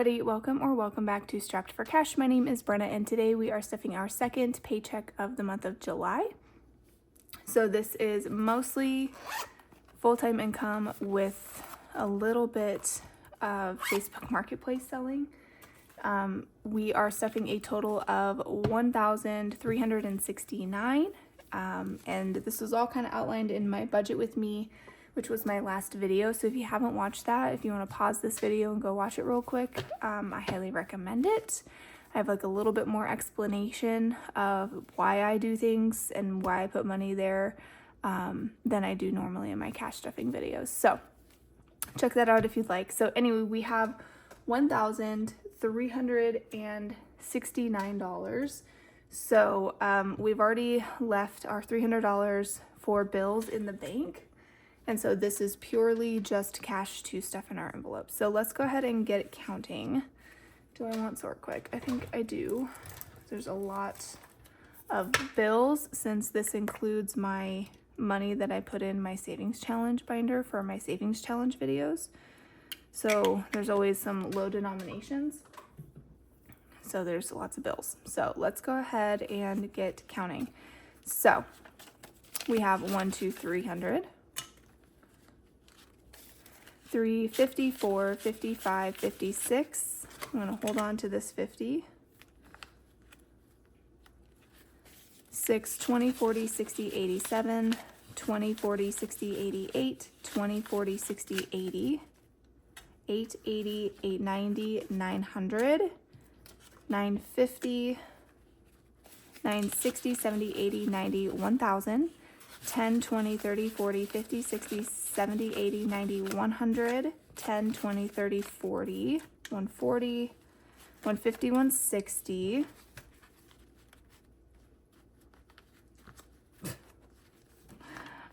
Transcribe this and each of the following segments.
everybody, welcome back to Strapped for Cash. My name is Brenna and today we are stuffing our second paycheck of the month of July. So this is mostly full-time income with a little bit of Facebook Marketplace selling. We are stuffing a total of $1,369, and this was all kind of outlined in my budget with me, which was my last video. So if you haven't watched that, if you want to pause this video and go watch it real quick, I highly recommend it. I have like a little bit more explanation of why I do things and why I put money there than I do normally in my cash stuffing videos. So check that out if you'd like. So anyway, we have $1,369. So we've already left our $300 for bills in the bank. And so this is purely just cash to stuff in our envelopes. So let's go ahead and get it counting. Do I want sort quick? I think I do. There's a lot of bills since this includes my money that I put in my savings challenge binder for my savings challenge videos. So there's always some low denominations. So there's lots of bills. So let's go ahead and get counting. So we have 300. 350, 4, 55, 56. I'm going to hold on to this 50. 6, 20, 40, 60, 87. 20, 40, 60, 88. 20, 40, 60, 80. 880, 890, 900. 950. 960, 70, 80, 90, 1,000. 10, 20, 30, 40, 50, 60, 70, 80, 90, 100, 10, 20, 30, 40, 140, 150, 160,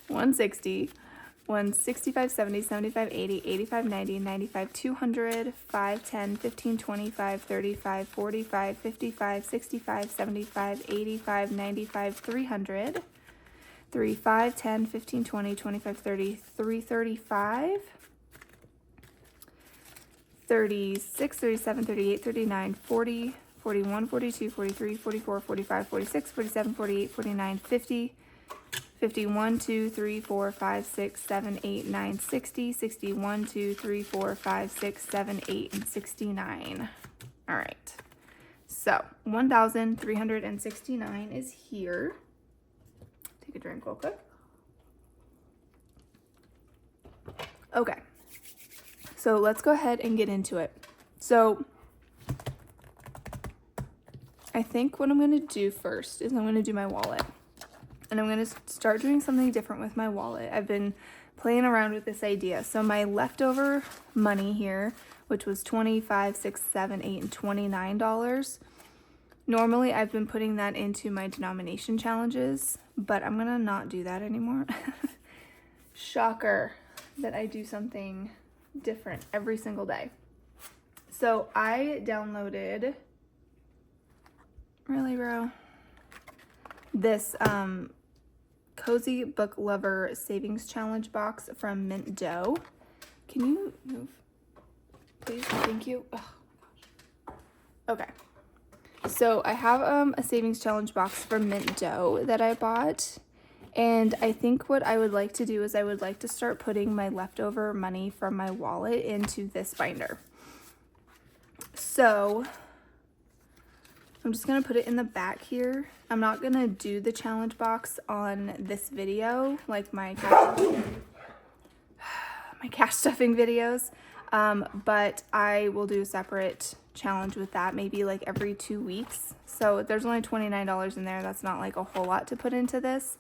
160, 165, 70, 75, 80, 85, 90, 95, 200, 5, 10, 15, 25, 35, 45, 55, 65, 75, 85, 95, 300, 3, 5, 10, 15, 20, 25, 30, 335, 36, 37, 38, 39, 40, 41, 42, 43, 44, 45, 46, 47, 48, 49, 50, 51, 2, 3, 4, 5, 6, 7, 8, 9, 60, 61, 2, 3, 4, 5, 6, 7, 8, and 69. All right. So 1,369 is here. Take a drink real quick. Okay, so let's go ahead and get into it. So I think what I'm going to do first is I'm going to do my wallet. And I'm going to start doing something different with my wallet. I've been playing around with this idea. So my leftover money here, which was $25, $6, $7, $8, and $29. Normally, I've been putting that into my denomination challenges, but I'm gonna not do that anymore. Shocker that I do something different every single day. So I downloaded, really bro, this Cozy Book Lover Savings Challenge box from Mint Dough. Can you move, please? Thank you. Oh my gosh. Okay. So I have a savings challenge box from Mint Dough that I bought, and I think what I would like to do is I would like to start putting my leftover money from my wallet into this binder. So I'm just going to put it in the back here. I'm not going to do the challenge box on this video like my cash stuffing videos, but I will do a separate challenge with that maybe like every 2 weeks. So there's only $29 in there. That's not like a whole lot to put into this.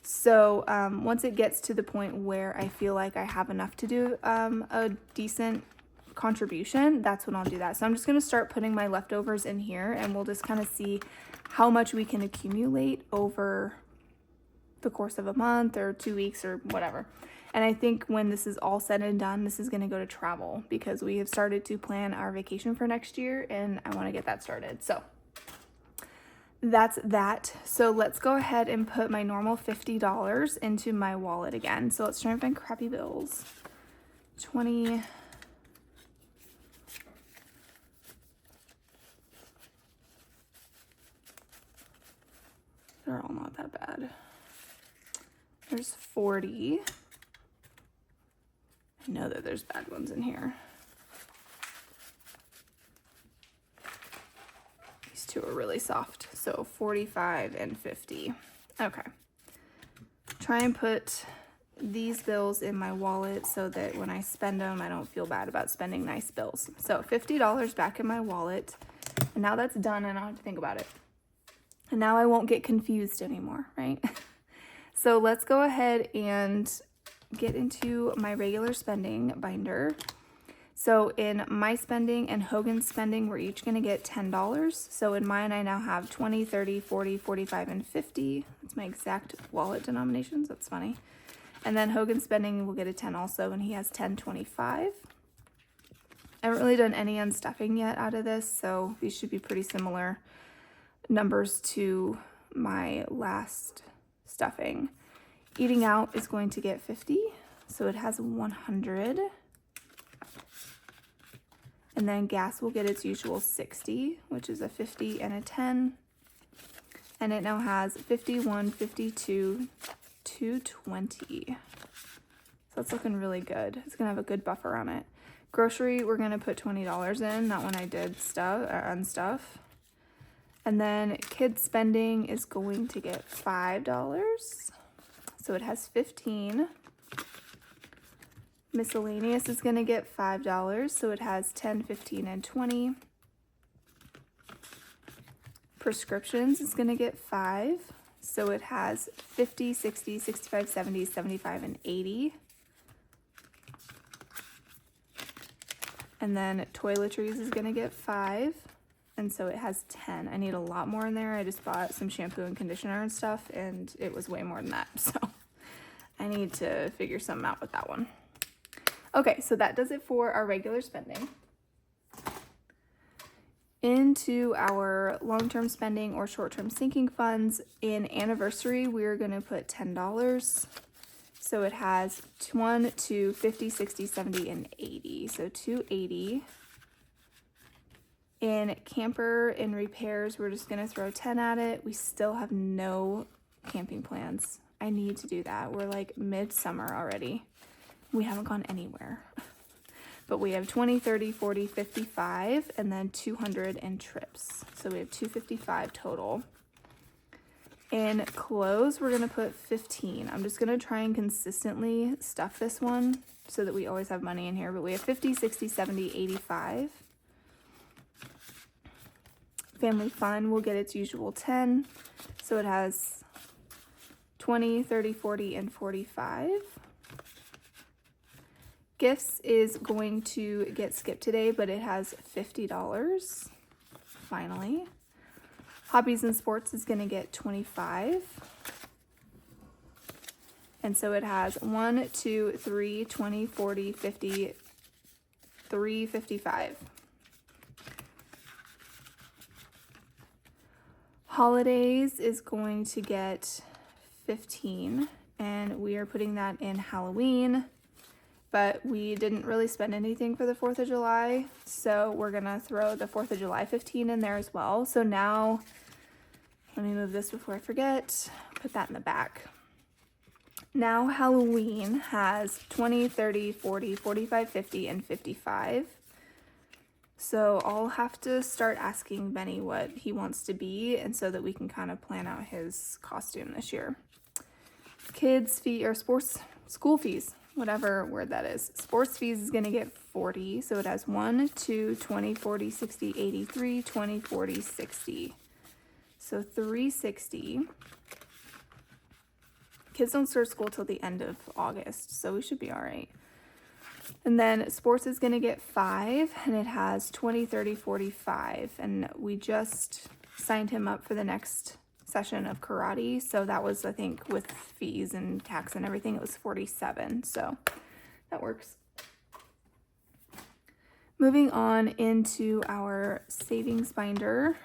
So once it gets to the point where I feel like I have enough to do a decent contribution, that's when I'll do that. So I'm just going to start putting my leftovers in here, and we'll just kind of see how much we can accumulate over the course of a month or 2 weeks or whatever. And I think when this is all said and done, this is going to go to travel because we have started to plan our vacation for next year, and I want to get that started. So that's that. So let's go ahead and put my normal $50 into my wallet again. So let's try and find my crappy bills. 20, They're all not that bad. There's 40. I know that there's bad ones in here. These two are really soft. So 45 and 50. Okay. Try and put these bills in my wallet so that when I spend them, I don't feel bad about spending nice bills. So $50 back in my wallet. And now that's done and I don't have to think about it. And now I won't get confused anymore, right? So let's go ahead and get into my regular spending binder. So in my spending and Hogan's spending, we're each going to get $10. So in mine, I now have 20, 30, 40, 45, and 50. That's my exact wallet denominations. That's funny. And then Hogan's spending will get a 10 also, and he has 10, 25. I haven't really done any unstuffing yet out of this, so these should be pretty similar numbers to my last stuffing. Eating out is going to get 50, so it has 100. And then gas will get its usual 60, which is a 50 and a 10. And it now has 51, 52, 220. So that's looking really good. It's gonna have a good buffer on it. Grocery, we're gonna put $20 in, not when I did stuff or unstuff. And then kids spending is going to get $5. So it has 15. Miscellaneous is going to get $5, so it has 10, 15, and 20. Prescriptions is going to get 5, so it has 50, 60, 65, 70, 75, and 80. And then toiletries is going to get 5, and so it has 10. I need a lot more in there. I just bought some shampoo and conditioner and stuff, and it was way more than that, so I need to figure something out with that one. Okay, so that does it for our regular spending. Into our long-term spending or short-term sinking funds, in anniversary, we're going to put $10. So it has 1, 2, 50, 60, 70, and 80. So 280. In camper and repairs, we're just going to throw 10 at it. We still have no camping plans. I need to do that. We're like midsummer already. We haven't gone anywhere. But we have 20, 30, 40, 55, and then 200 in trips. So we have 255 total. In clothes, we're going to put 15. I'm just going to try and consistently stuff this one so that we always have money in here. But we have 50, 60, 70, 85. Family fun will get its usual 10. So it has 20, 30, 40, and 45. Gifts is going to get skipped today, but it has $50, finally. Hobbies and sports is going to get 25. And so it has 1, 2, 3, 20, 40, 50, 355. Holidays is going to get 15, and we are putting that in Halloween. But we didn't really spend anything for the 4th of July, so we're gonna throw the 4th of July 15 in there as well. So now, let me move this before I forget, put that in the back. Now Halloween has 20, 30, 40, 45, 50, and 55. So I'll have to start asking Benny what he wants to be, and so that we can kind of plan out his costume this year. Kids' fee or school fees. Whatever word that is. Sports fees is going to get 40. So it has 1, 2, 20, 40, 60, 83, 20, 40, 60. So 360. Kids don't start school till the end of August, so we should be all right. And then sports is going to get 5, and it has 20, 30, 45. And we just signed him up for the next session of karate, so that was, I think, with fees and tax and everything, it was 47, so that works. Moving on into our savings binder.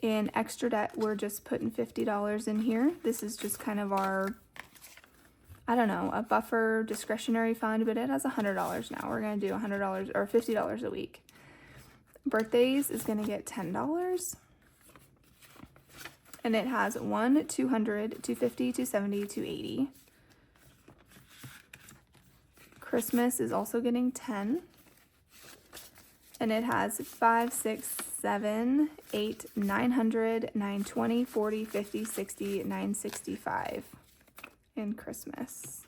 In extra debt, we're just putting $50 in here. This is just kind of our, I don't know, a buffer discretionary fund, but it has $100 now. We're going to do $100 or $50 a week. Birthdays is going to get $10. and it has 1, 200, 250, 270, 280. Christmas is also getting 10. And it has 5, 6, 7, 8, 900, 920, 40, 50, 60, 965 in Christmas.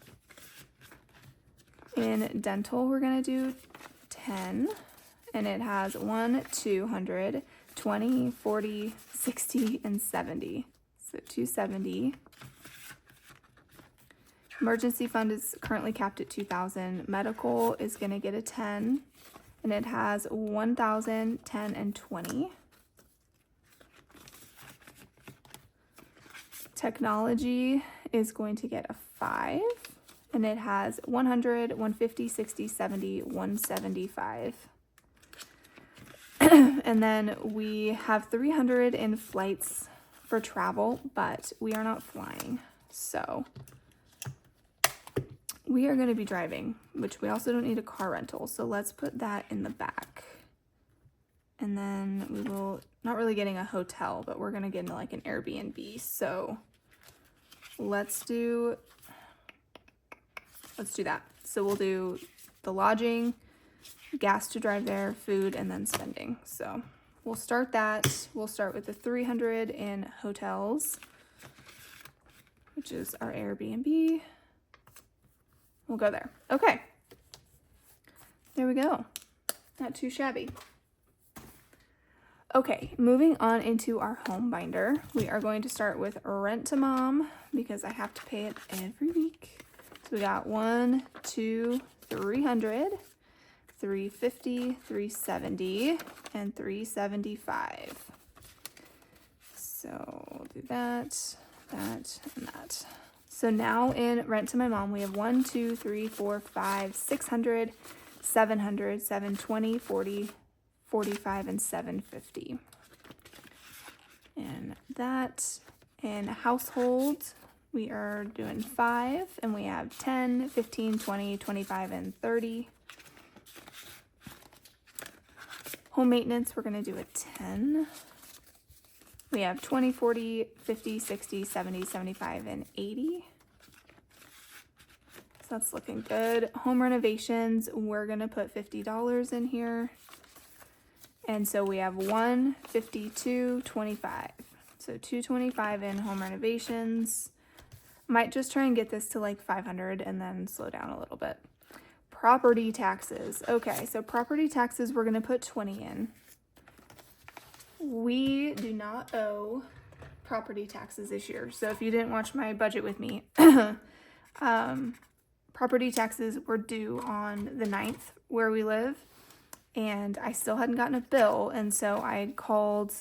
In dental, we're going to do 10. And it has 1, 200, 20, 40, 60, and 70. So 270. Emergency fund is currently capped at 2,000. Medical is going to get a 10. And it has 1,000, 10, and 20. Technology is going to get a 5. And it has 100, 150, 60, 70, 175. And then we have 300 in flights for travel, but we are not flying. So we are going to be driving, which we also don't need a car rental. So let's put that in the back. And then we will, not really getting a hotel, but we're going to get into like an Airbnb. So let's do that. So we'll do the lodging, gas to drive there, food, and then spending. So we'll start that. We'll start with the 300 in hotels, which is our Airbnb. We'll go there. Okay. There we go. Not too shabby. Okay, moving on into our home binder. We are going to start with rent to mom because I have to pay it every week. So we got 1, 2, 300, 350, 370, and 375. So we'll do that, that, and that. So now in rent to my mom, we have 1, 2, 3, 4, 5, 600, 700, 720, 40, 45, and 750. And that in household, we are doing 5, and we have 10, 15, 20, 25, and 30. Home maintenance, we're going to do a 10. We have 20, 40, 50, 60, 70, 75, and 80. So that's looking good. Home renovations, we're going to put $50 in here. And so we have 1, 52, 25. So 225 in home renovations. Might just try and get this to like 500 and then slow down a little bit. Property taxes. Okay, so property taxes, we're going to put 20 in. We do not owe property taxes this year. So if you didn't watch my budget with me, property taxes were due on the 9th where we live, and I still hadn't gotten a bill. And so I called,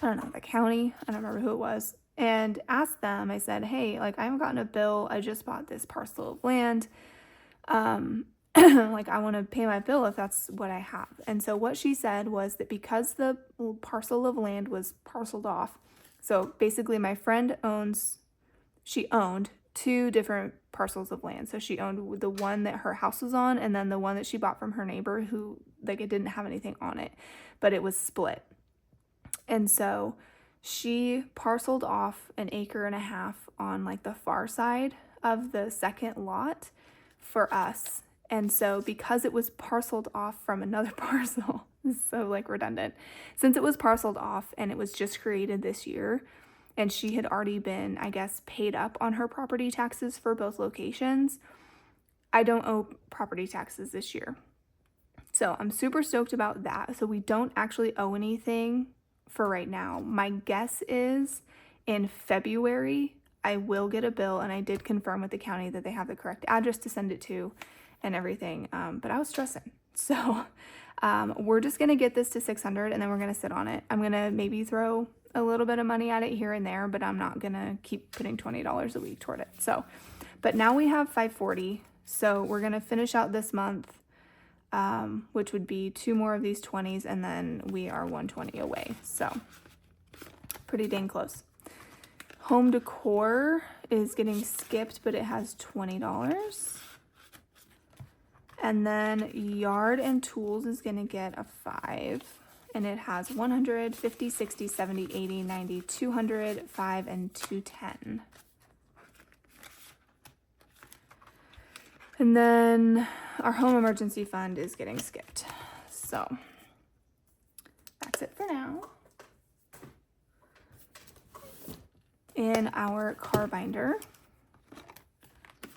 I don't know, the county, I don't remember who it was, and asked them. I said, hey, like, I haven't gotten a bill. I just bought this parcel of land. Like, I want to pay my bill if that's what I have. And so what she said was that because the parcel of land was parceled off, so basically my friend she owned 2 different parcels of land. So she owned the one that her house was on, and then the one that she bought from her neighbor who, like, it didn't have anything on it, but it was split. And so she parceled off 1.5 acres on like the far side of the second lot for us. And so because it was parceled off from another parcel, this is so like redundant, since it was parceled off and it was just created this year, and she had already been, I guess, paid up on her property taxes for both locations, I don't owe property taxes this year. So I'm super stoked about that. So we don't actually owe anything for right now. My guess is in February, I will get a bill, and I did confirm with the county that they have the correct address to send it to and everything, but I was stressing. So we're just going to get this to 600, and then we're going to sit on it. I'm going to maybe throw a little bit of money at it here and there, but I'm not going to keep putting $20 a week toward it. So, but now we have 540. So we're going to finish out this month, which would be 2 more of these 20s, and then we are 120 away. So pretty dang close. Home decor is getting skipped, but it has $20. And then yard and tools is going to get a 5. and it has 100, 50, 60, 70, 80, 90, 200, 5, and 210. And then our home emergency fund is getting skipped. So that's it for now. In our car binder,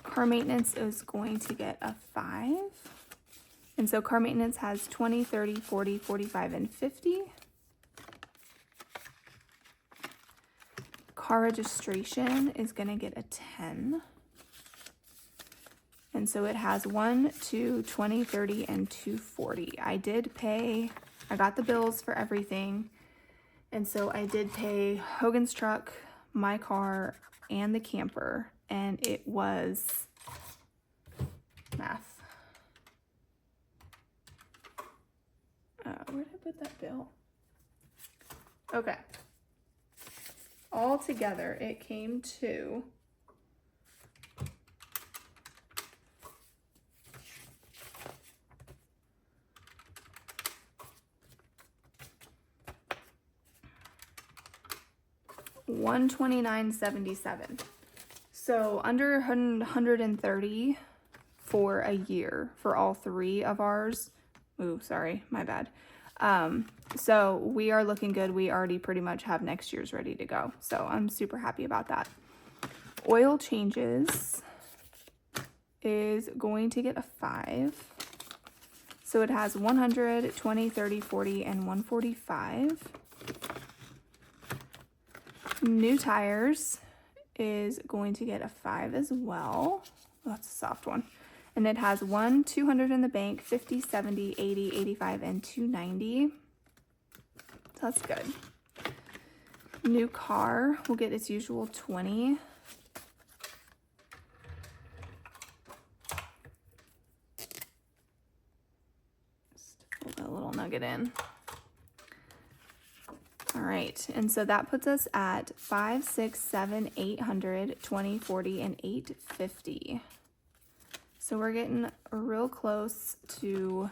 car maintenance is going to get a 5. And so car maintenance has 20, 30, 40, 45, and 50. Car registration is going to get a 10. And so it has 1, 2, 20, 30, and 240. I got the bills for everything. And so I did pay Hogan's truck, my car, and the camper. And it was math. Where did I put that bill? Okay. All together, it came to $129.77. So under 130 for a year for all 3 of ours. Ooh, sorry, my bad. So we are looking good. We already pretty much have next year's ready to go. So I'm super happy about that. Oil changes is going to get a 5. So it has 100, 20, 30, 40, and 145. New tires is going to get a 5 as well. Oh, that's a soft one. And it has 1, 200 in the bank, 50, 70, 80, 85, and 290. So that's good. New car will get its usual 20. Just pull that little nugget in. All right, and so that puts us at 5, 6, 7, 800, 20, 40, and 850. So we're getting real close to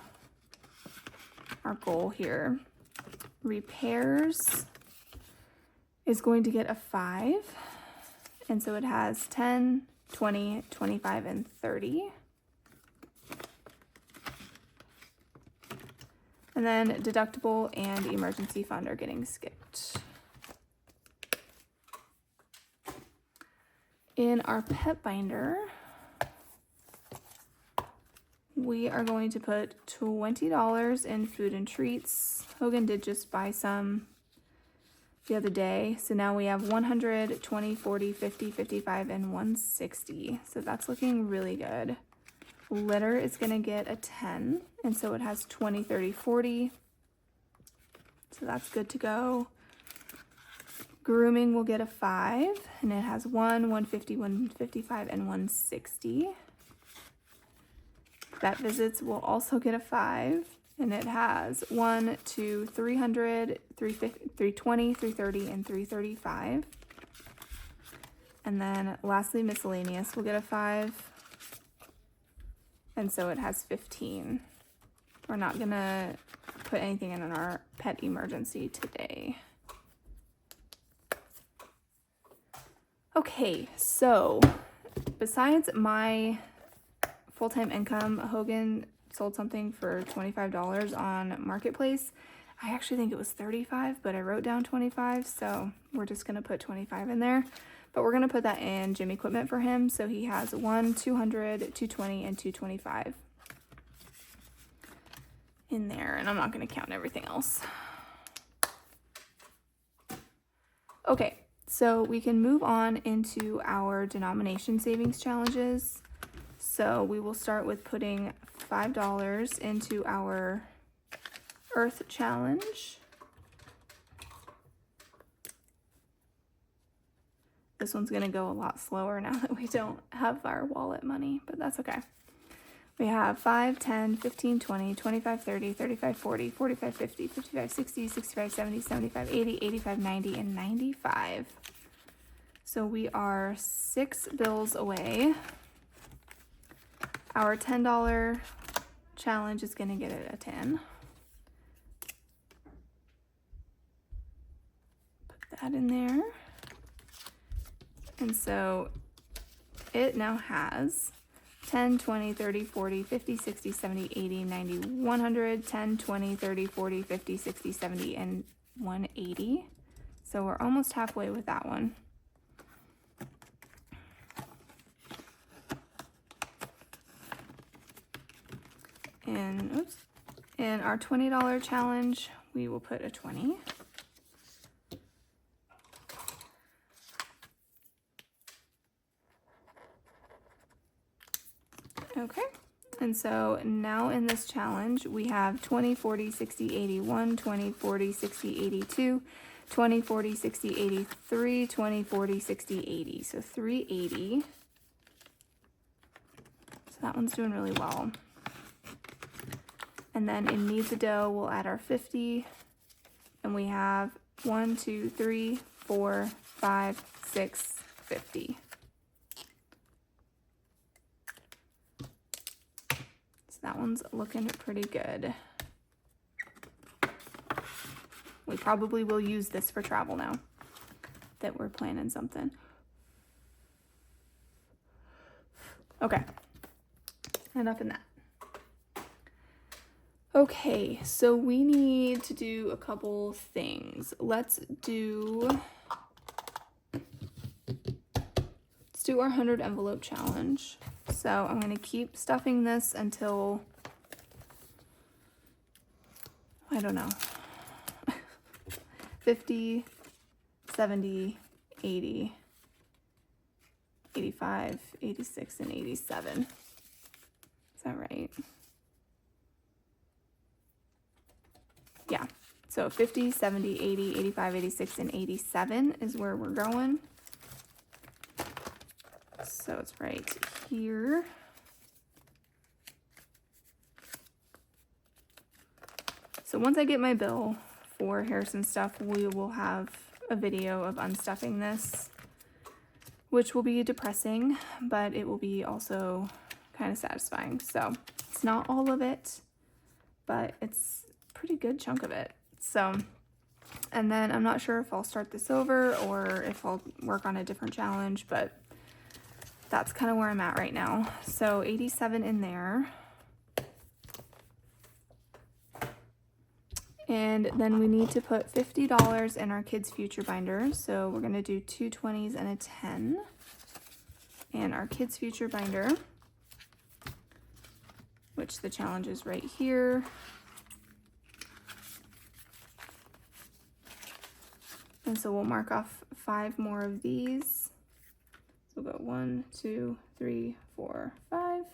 our goal here. Repairs is going to get a 5. And so it has 10, 20, 25, and 30. And then deductible and emergency fund are getting skipped. In our pet binder, we are going to put $20 in food and treats. Hogan did just buy some the other day. So now we have 100, 20, 40, 50, 55, and 160. So that's looking really good. Litter is going to get a 10. And so it has 20, 30, 40. So that's good to go. Grooming will get a 5. And it has 1, 150, 155, and 160. Vet visits will also get a 5, and it has 1, 2, 300, 350, 320, 330, and 335. And then lastly, miscellaneous will get a 5, and so it has 15. We're not gonna put anything in our pet emergency today. Okay, so besides my full-time income, Hogan sold something for $25 on Marketplace. I actually think it was 35, but I wrote down 25, so we're just gonna put 25 in there. But we're gonna put that in gym equipment for him, so he has 1, 200, 220, and 225 in there, and I'm not gonna count everything else. Okay, so we can move on into our denomination savings challenges. So we will start with putting $5 into our Earth Challenge. This one's going to go a lot slower now that we don't have our wallet money, but that's okay. We have 5, 10, 15, 20, 25, 30, 35, 40, 45, 50, 55, 60, 65, 70, 75, 80, 85, 90, and 95. So we are 6 bills away. Our $10 challenge is going to get it a 10. that in there. And so it now has 10, 20, 30, 40, 50, 60, 70, 80, 90, 100, 10, 20, 30, 40, 50, 60, 70, and 180. So we're almost halfway with that one. And oops, in our $20 challenge, we will put a 20. Okay, and so now in this challenge, we have 20, 40, 60, 81, 20, 40, 60, 82, 20, 40, 60, 83, 20, 40, 60, 80. So 380. So that one's doing really well. And then in Needs a Dough, we'll add our 50. And we have 1, 2, 3, 4, 5, 6, 50. So that one's looking pretty good. We probably will use this for travel now that we're planning something. Okay, enough in that. Okay, so we need to do a couple things. Let's do our 100 envelope challenge. So I'm gonna keep stuffing this until, I don't know, 50, 70, 80, 85, 86, and 87. Is that right? Yeah, so 50, 70, 80, 85, 86, and 87 is where we're going. So it's right here. So once I get my bill for Harrison stuff, we will have a video of unstuffing this, which will be depressing, but it will be also kind of satisfying. So it's not all of it, but it's a pretty good chunk of it. So, and then I'm not sure if I'll start this over or if I'll work on a different challenge, but that's kind of where I'm at right now. So 87 in there. And then we need to put $50 in our kids' future binder. So we're gonna do 2 20s and a 10. And our kids' future binder, which the challenge is right here. And so we'll mark off 5 more of these. So we'll go 1, 2, 3, 4, 5.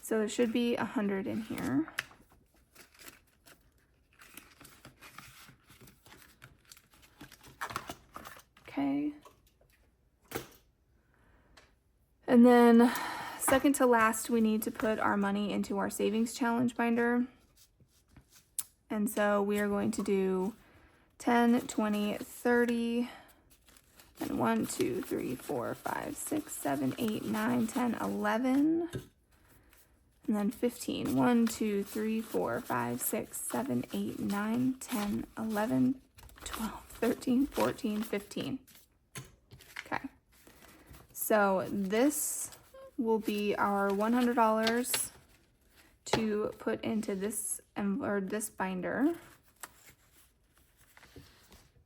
So there should be 100 in here. Okay. And then second to last, we need to put our money into our savings challenge binder. And so we are going to do 10, 20, 30, and 1, 2, 3, 4, 5, 6, 7, 8, 9, 10, 11. And then 15. 1, 2, 3, 4, 5, 6, 7, 8, 9, 10, 11, 12, 13, 14, 15. Okay. So this will be our $100 to put into this this binder.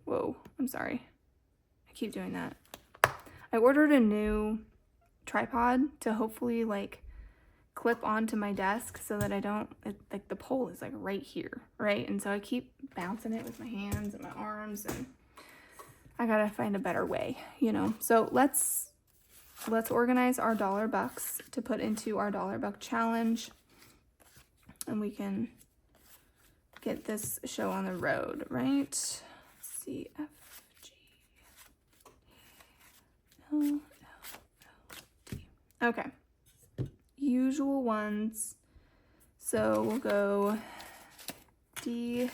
Whoa, I'm sorry. I keep doing that. I ordered a new tripod to hopefully like clip onto my desk so that I don't, like the pole is like right here, right? And so I keep bouncing it with my hands and my arms, and I gotta find a better way, you know? So let's organize our $1 to put into our $1 challenge, and we can get this show on the road, right? C, F, G, L, L, L, D. Okay. Usual ones. So we'll go D,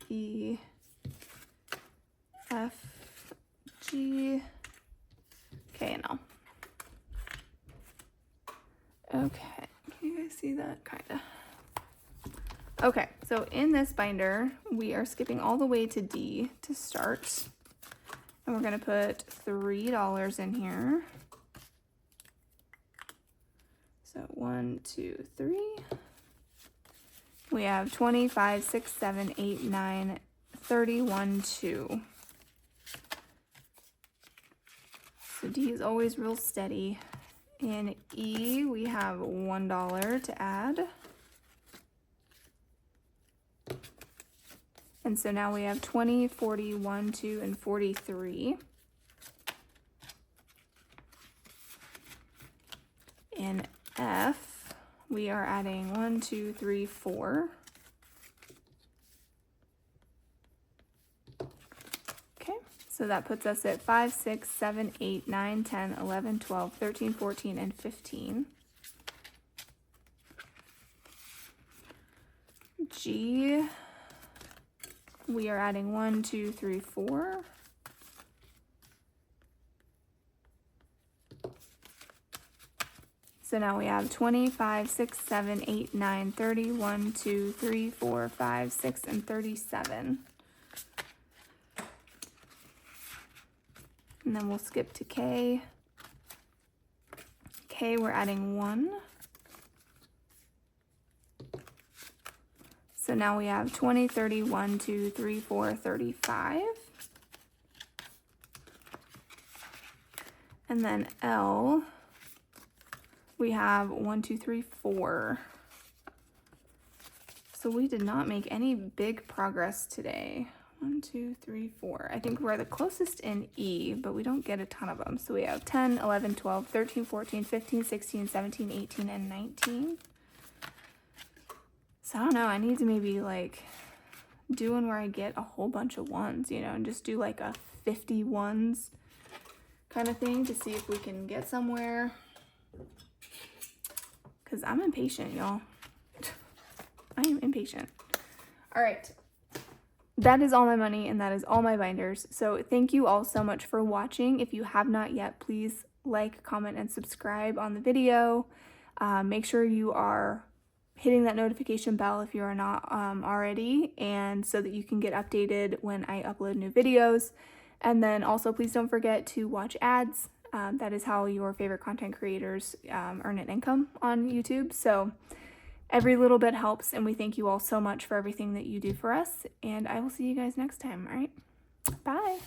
E, F, G, K, and L. Okay, can you guys see that? Kinda. Okay, so in this binder, we are skipping all the way to D to start. And we're going to put $3 in here. So 1, 2, 3. We have 20, 5, 6, 7, 8, 9, 31, 2. So D is always real steady. In E, we have $1 to add. And so now we have 20, 40, 1, 2, and 43. In F, we are adding 1, 2, 3, 4. Okay, so that puts us at 5, 6, 7, 8, 9, 10, 11, 12, 13, 14, and 15. G, we are adding 1, 2, 3, 4. So now we have 20, 5, 6, 7, 8, 9, 30, 1, 2, 3, 4, 5, 6, and 37. And then we'll skip to K. K, we're adding 1. So now we have 20, 30, 1, 2, 3, 4, 35. And then L, we have 1, 2, 3, 4. So we did not make any big progress today. 1, 2, 3, 4. I think we're the closest in E, but we don't get a ton of them. So we have 10, 11, 12, 13, 14, 15, 16, 17, 18, and 19. So I don't know, I need to maybe like do one where I get a whole bunch of ones, you know, and just do like a 50 ones kind of thing to see if we can get somewhere. Because I'm impatient, y'all. I am impatient. All right. That is all my money and that is all my binders. So thank you all so much for watching. If you have not yet, please like, comment, and subscribe on the video. Make sure you are hitting that notification bell if you are not already, and so that you can get updated when I upload new videos. And then also please don't forget to watch ads. That is how your favorite content creators earn an income on YouTube. So every little bit helps, and we thank you all so much for everything that you do for us, and I will see you guys next time. All right, bye.